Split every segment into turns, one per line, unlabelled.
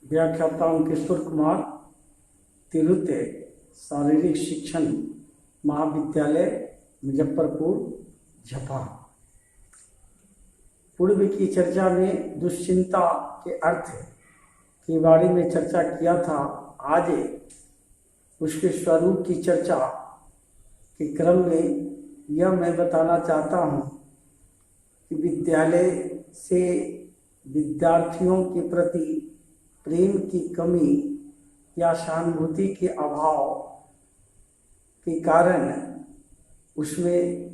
व्याख्याता हूँ किशोर कुमार, तिरुते शारीरिक शिक्षण महाविद्यालय मुजफ्फरपुर झपा। पूर्व की चर्चा में दुश्चिंता के अर्थ के बारे में चर्चा किया था। आज उसके स्वरूप की चर्चा के क्रम में यह मैं बताना चाहता हूँ कि विद्यालय से विद्यार्थियों के प्रति प्रेम की कमी या सहानुभूति के अभाव के कारण उसमें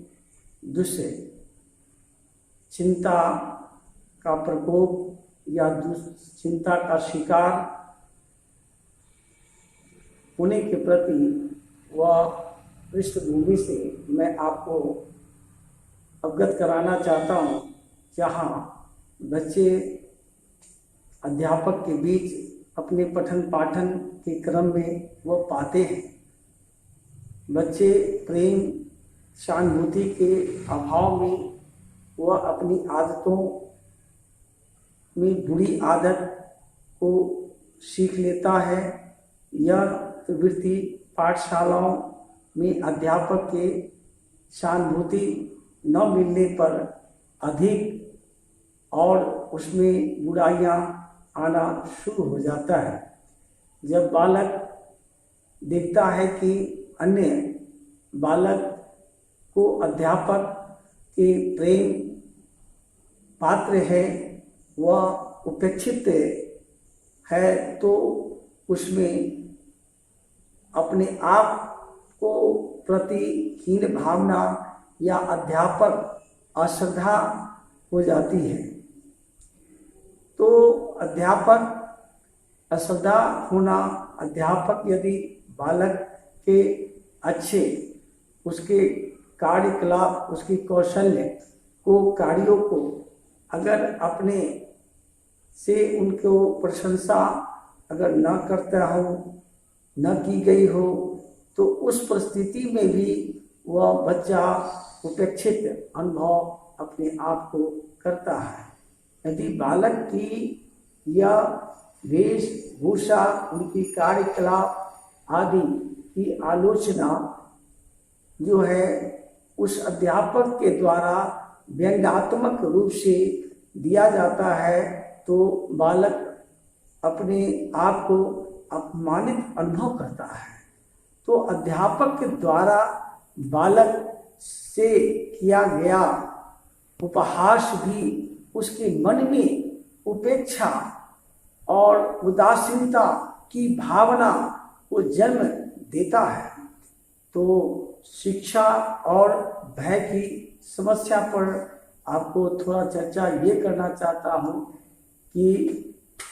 चिंता का प्रकोप या चिंता का शिकार होने के प्रति वह पृष्ठभूमि से मैं आपको अवगत कराना चाहता हूँ, जहाँ बच्चे अध्यापक के बीच अपने पठन पाठन के क्रम में वह पाते हैं बच्चे प्रेम सहानुभूति के अभाव में वह अपनी आदतों में बुरी आदत को सीख लेता है। यह प्रवृत्ति पाठशालाओं में अध्यापक के सहानुभूति न मिलने पर अधिक और उसमें बुराइयां आना शुरू हो जाता है। जब बालक देखता है कि अन्य बालक को अध्यापक के प्रेम पात्र है, वह उपेक्षित है, तो उसमें अपने आप को प्रति हीन भावना या अध्यापक अश्रद्धा हो जाती है। तो अध्यापक अश्रद्धा होना, अध्यापक यदि बालक के अच्छे उसके कार्यकलाप, उसकी कौशल्य को, कार्यों को अगर अपने से उनको प्रशंसा अगर न करता हो, न की गई हो, तो उस परिस्थिति में भी वह बच्चा उपेक्षित अनुभव अपने आप को करता है। यदि बालक की यह वेशभूषा, उनकी कार्यकलाप आदि की आलोचना जो है उस अध्यापक के द्वारा व्यंग्यात्मक रूप से दिया जाता है, तो बालक अपने आप को अपमानित अनुभव करता है। तो अध्यापक के द्वारा बालक से किया गया उपहास भी उसके मन में उपेक्षा और उदासीनता की भावना को जन्म देता है। तो शिक्षा और भय की समस्या पर आपको थोड़ा चर्चा ये करना चाहता हूँ कि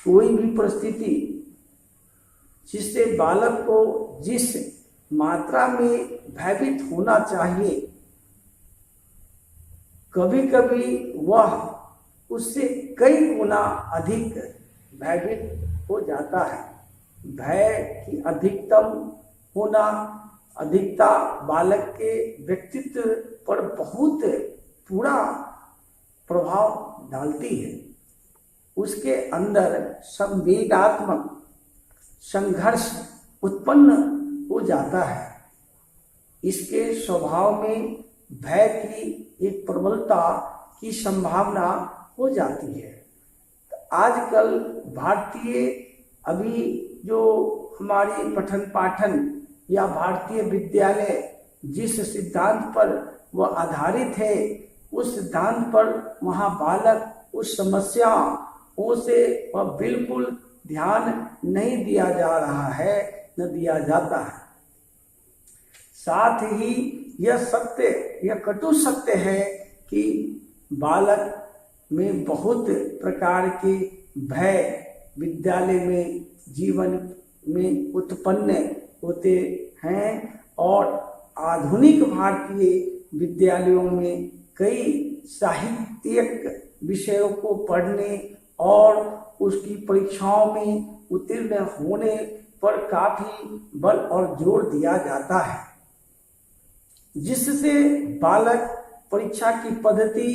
कोई भी परिस्थिति जिससे बालक को जिस मात्रा में भयभीत होना चाहिए, कभी कभी वह उससे कई गुना अधिक भयभीत हो जाता है। भय की अधिकता बालक के व्यक्तित्व पर बहुत पूरा प्रभाव डालती है। उसके अंदर संवेगात्मक संघर्ष उत्पन्न हो जाता है। इसके स्वभाव में भय की एक प्रबलता की संभावना हो जाती है। आजकल भारतीय अभी जो हमारी पठन पाठन या भारतीय विद्यालय जिस सिद्धांत पर वह आधारित है, उस सिद्धांत पर वहाँ बालक उस समस्याओं से वह बिल्कुल ध्यान नहीं दिया जा रहा है, न दिया जाता है। साथ ही यह कटु सत्य है कि बालक में बहुत प्रकार के भय विद्यालय में जीवन में उत्पन्न होते हैं और आधुनिक भारतीय विद्यालयों में कई साहित्यिक विषयों को पढ़ने और उसकी परीक्षाओं में उत्तीर्ण होने पर काफी बल और जोर दिया जाता है, जिससे बालक परीक्षा की पद्धति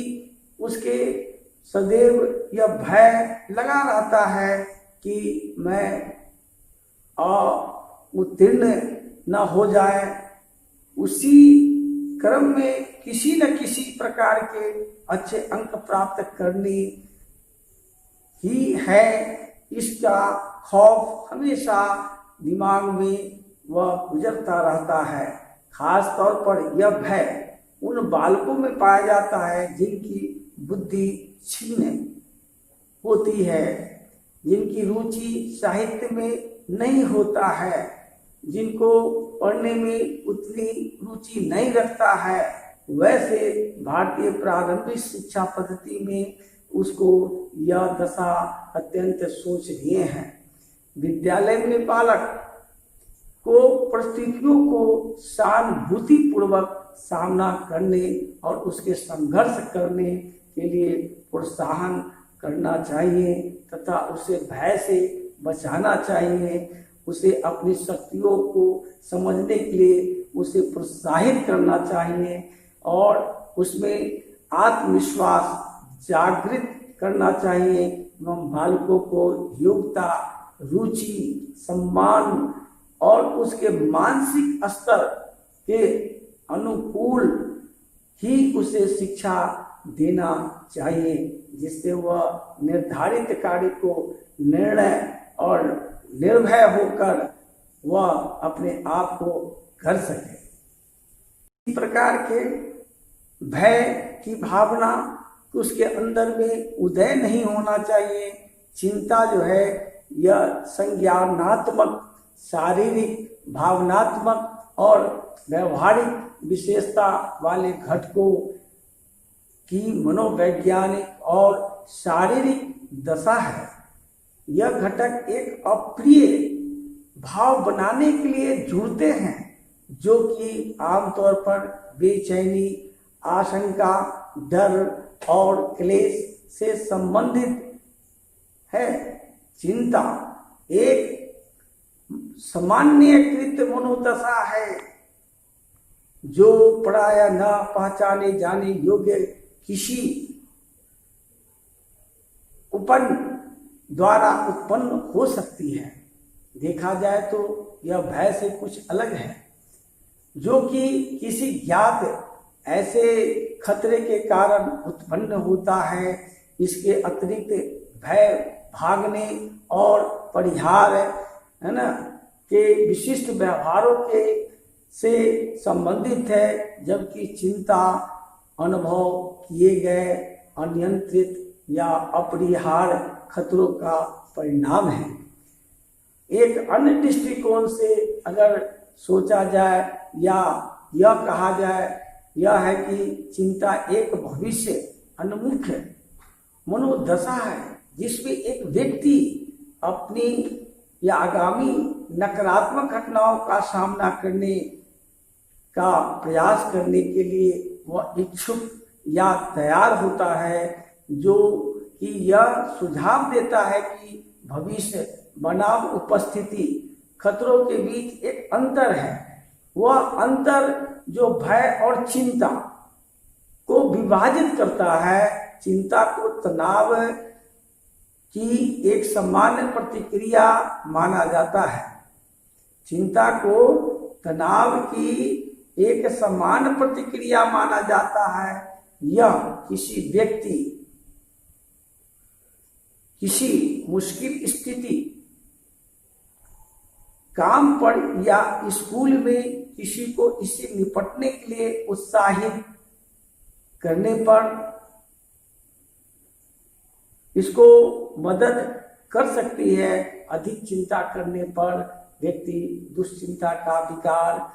उसके सदैव यह भय लगा रहता है कि मैं उत्तीर्ण न हो जाए। उसी क्रम में किसी न किसी प्रकार के अच्छे अंक प्राप्त करने ही है, इसका खौफ हमेशा दिमाग में वह गुजरता रहता है। खास तौर पर यह भय उन बालकों में पाया जाता है जिनकी बुद्धि क्षीण होती है, जिनकी रुचि साहित्य में नहीं होता है, जिनको पढ़ने में उतनी रुचि नहीं रखता है। वैसे भारतीय प्रारंभिक शिक्षा पद्धति में उसको यह दशा अत्यंत शोचनीय है। विद्यालय में बालक को परिस्थितियों को सहानुभूति पूर्वक सामना करने और उसके संघर्ष करने के लिए प्रोत्साहन करना चाहिए तथा उसे भय से बचाना चाहिए। उसे अपनी शक्तियों को समझने के लिए उसे प्रोत्साहित करना चाहिए और उसमें आत्मविश्वास जागृत करना चाहिए एवं बालकों को योग्यता, रुचि, सम्मान और उसके मानसिक स्तर के अनुकूल ही उसे शिक्षा देना चाहिए, जिससे वह निर्धारित कार्य को निर्णय और निर्भय होकर वह अपने आप को कर सके। इस प्रकार के भय की भावना उसके अंदर में उदय नहीं होना चाहिए। चिंता जो है यह संज्ञानात्मक, शारीरिक, भावनात्मक और व्यवहारिक विशेषता वाले घटकों की मनोवैज्ञानिक और शारीरिक दशा है। यह घटक एक अप्रिय भाव बनाने के लिए जुड़ते हैं, जो कि आमतौर पर बेचैनी, आशंका, डर और क्लेश से संबंधित है। चिंता एक सामान्यकृत मनोदशा है जो प्रायः न पहचाने जाने योग्य किसी द्वारा उत्पन्न हो सकती है। देखा जाए तो यह भय से कुछ अलग है, जो कि किसी ज्ञात ऐसे खतरे के कारण उत्पन्न होता है। इसके अतिरिक्त भय भागने और परिहार है ना के विशिष्ट व्यवहारों के से संबंधित है, जबकि चिंता अनुभव किए गए अनियंत्रित या अपरिहार्य खतरों का परिणाम है। एक अन्य दृष्टिकोण से अगर सोचा जाए या यह कहा जाए, यह है कि चिंता एक भविष्य उन्मुख मनोदशा है, जिसमें एक व्यक्ति अपनी या आगामी नकारात्मक घटनाओं का सामना करने का प्रयास करने के लिए वह इच्छुक या तैयार होता है, जो कि यह सुझाव देता है कि भविष्य बनाम उपस्थिति खतरों के बीच एक अंतर है। वह अंतर जो भय और चिंता को विभाजित करता है। चिंता को तनाव की एक सामान्य प्रतिक्रिया माना जाता है। चिंता को तनाव की एक सामान्य प्रतिक्रिया माना जाता है। यह किसी व्यक्ति किसी मुश्किल स्थिति, काम पर या स्कूल में किसी को इससे निपटने के लिए उत्साहित करने पर इसको मदद कर सकती है। अधिक चिंता करने पर व्यक्ति दुश्चिंता का विकार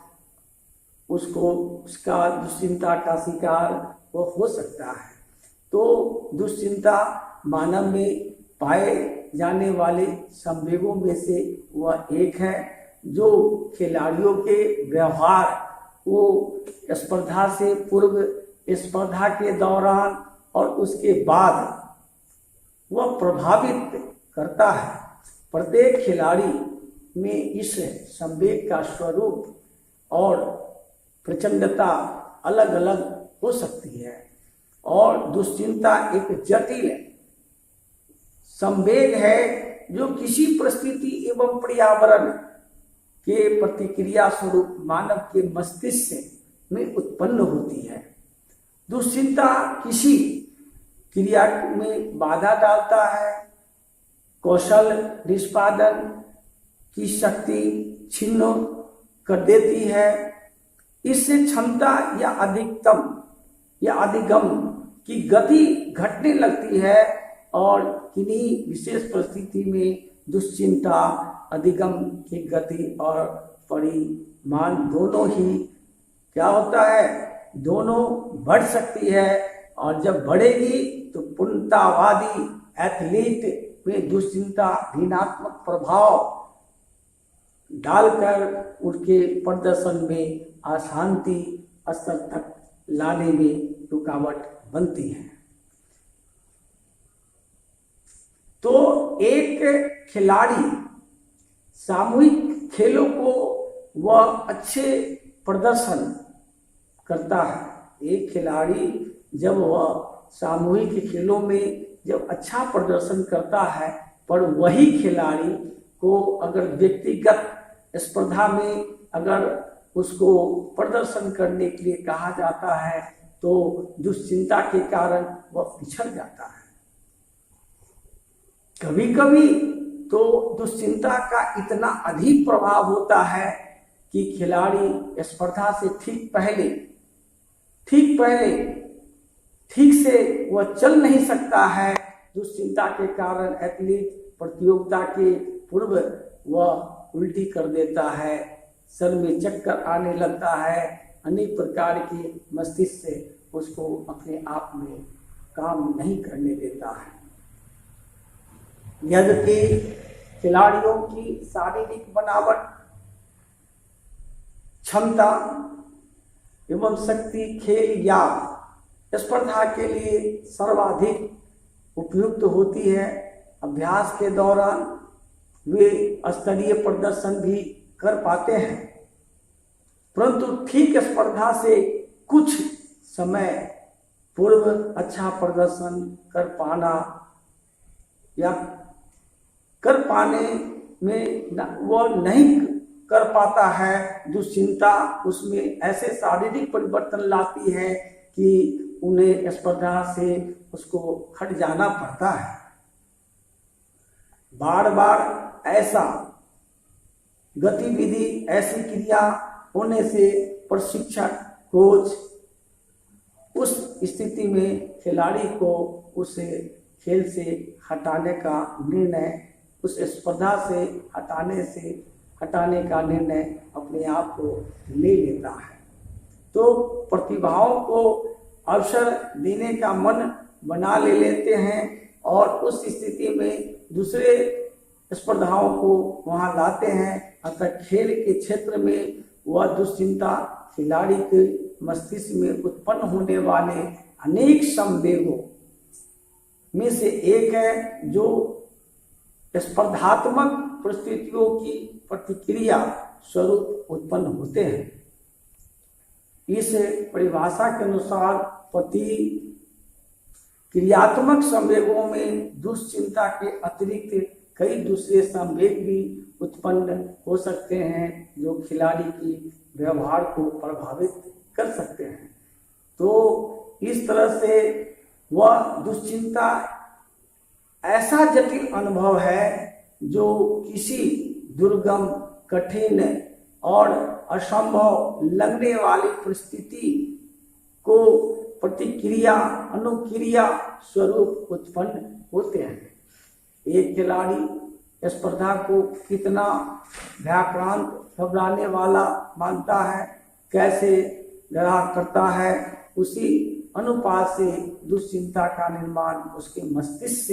उसका दुश्चिंता का शिकार वो हो सकता है। तो दुश्चिंता मानव में पाए जाने वाले संवेगों में से वह एक है, जो खिलाड़ियों के व्यवहार को स्पर्धा से पूर्व, स्पर्धा के दौरान और उसके बाद वह प्रभावित करता है। प्रत्येक खिलाड़ी में इस संवेग का स्वरूप और प्रचंडता अलग अलग हो सकती है। और दुश्चिंता एक जटिल संवेग है जो किसी परिस्थिति एवं पर्यावरण के प्रतिक्रिया स्वरूप मानव के मस्तिष्क में उत्पन्न होती है। दुश्चिंता किसी क्रिया में बाधा डालता है, कौशल निष्पादन की शक्ति छिन्न कर देती है। इससे क्षमता या अधिगम की गति घटने लगती है और किन्हीं विशेष परिस्थिति में दुश्चिंता अधिगम की गति और परिमाण दोनों ही क्या होता है, दोनों बढ़ सकती है। और जब बढ़ेगी तो पूर्णतावादी एथलीट में दुश्चिंता ऋणात्मक प्रभाव डालकर उनके प्रदर्शन में अशांति स्तर तक लाने में रुकावट बनती है। तो एक खिलाड़ी सामूहिक खेलों को वह अच्छे प्रदर्शन करता है। एक खिलाड़ी जब वह सामूहिक खेलों में जब अच्छा प्रदर्शन करता है, पर वही खिलाड़ी को अगर व्यक्तिगत स्पर्धा में अगर उसको प्रदर्शन करने के लिए कहा जाता है तो दुश्चिंता के कारण वह पिछड़ जाता है। कभी कभी तो दुश्चिंता का इतना अधिक प्रभाव होता है कि खिलाड़ी स्पर्धा से ठीक पहले ठीक से वह चल नहीं सकता है। दुश्चिंता के कारण एथलीट प्रतियोगिता के पूर्व वह उल्टी कर देता है, सर में चक्कर आने लगता है, अनेक प्रकार के मस्तिष्क से उसको अपने आप में काम नहीं करने देता है। यद्यपि खिलाड़ियों की शारीरिक बनावट, क्षमता एवं शक्ति खेल या स्पर्धा के लिए सर्वाधिक उपयुक्त होती है, अभ्यास के दौरान वे स्तरीय प्रदर्शन भी कर पाते हैं, परंतु ठीक स्पर्धा से कुछ समय पूर्व अच्छा प्रदर्शन कर पाना या कर पाने में वह नहीं कर पाता है। दुश्चिंता उसमें ऐसे शारीरिक परिवर्तन लाती है कि उन्हें स्पर्धा से उसको हट जाना पड़ता है। बार बार ऐसा गतिविधि, ऐसी क्रिया होने से प्रशिक्षक कोच उस स्थिति में खिलाड़ी को उस खेल से हटाने का निर्णय, उस स्पर्धा से हटाने का निर्णय अपने आप को ले लेता है। तो प्रतिभाओं को अवसर देने का मन बना लेते हैं और उस स्थिति में दूसरे स्पर्धाओं को वहां लाते हैं। अतः खेल के क्षेत्र में वह दुश्चिंता खिलाड़ी के मस्तिष्क में उत्पन्न होने वाले अनेक संवेगों में से एक है, जो स्पर्धात्मक परिस्थितियों की प्रतिक्रिया स्वरूप उत्पन्न होते हैं। इस परिभाषा के अनुसार प्रतिक्रियात्मक संवेगों में दुश्चिंता के अतिरिक्त कई दूसरे संवेग भी उत्पन्न हो सकते हैं जो खिलाड़ी की व्यवहार को प्रभावित कर सकते हैं। तो इस तरह से वह दुश्चिंता ऐसा जटिल अनुभव है जो किसी दुर्गम, कठिन और असंभव लगने वाली परिस्थिति को प्रतिक्रिया, अनुक्रिया स्वरूप उत्पन्न होते हैं। एक खिलाड़ी स्पर्धा को कितना भयाक्रांत, घबराने वाला मानता है, कैसे ग्रहण करता है, उसी अनुपात से दुश्चिंता का निर्माण उसके मस्तिष्क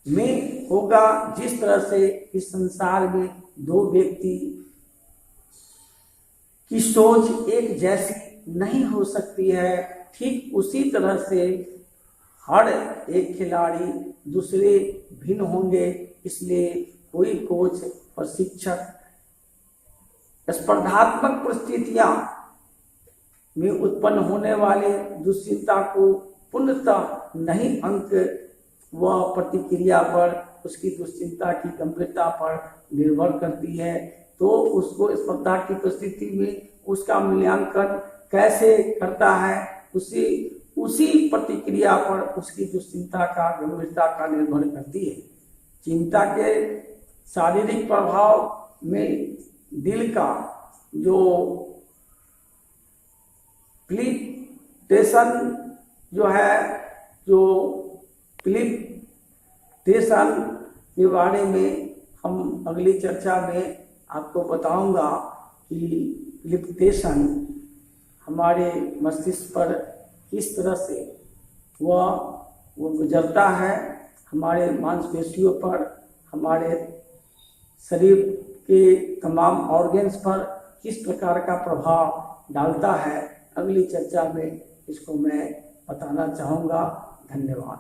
में होगा। जिस तरह से इस संसार में दो व्यक्ति की सोच एक जैसी नहीं हो सकती है, ठीक उसी तरह से हर एक खिलाड़ी दूसरे भिन्न होंगे। इसलिए कोई कोच, प्रशिक्षक स्पर्धात्मक परिस्थितियां में उत्पन्न होने वाले दुश्चिंता को पूर्णतः नहीं अंक वह प्रतिक्रिया पर, उसकी दुश्चिंता की गंभीरता पर निर्भर करती है। तो उसको स्पर्धा की परिस्थिति में उसका मूल्यांकन कैसे करता है, उसी प्रतिक्रिया पर उसकी दुश्चिंता का गंभीरता का निर्भर करती है। चिंता के शारीरिक प्रभाव में दिल का जो प्लिटेशन जो है, जो प्लिटेशन के बारे में हम अगली चर्चा में आपको बताऊंगा कि प्लिटेशन हमारे मस्तिष्क पर किस तरह से वो गुजरता है, हमारे मांसपेशियों पर, हमारे शरीर के तमाम ऑर्गन्स पर किस प्रकार का प्रभाव डालता है। अगली चर्चा में इसको मैं बताना चाहूँगा। धन्यवाद।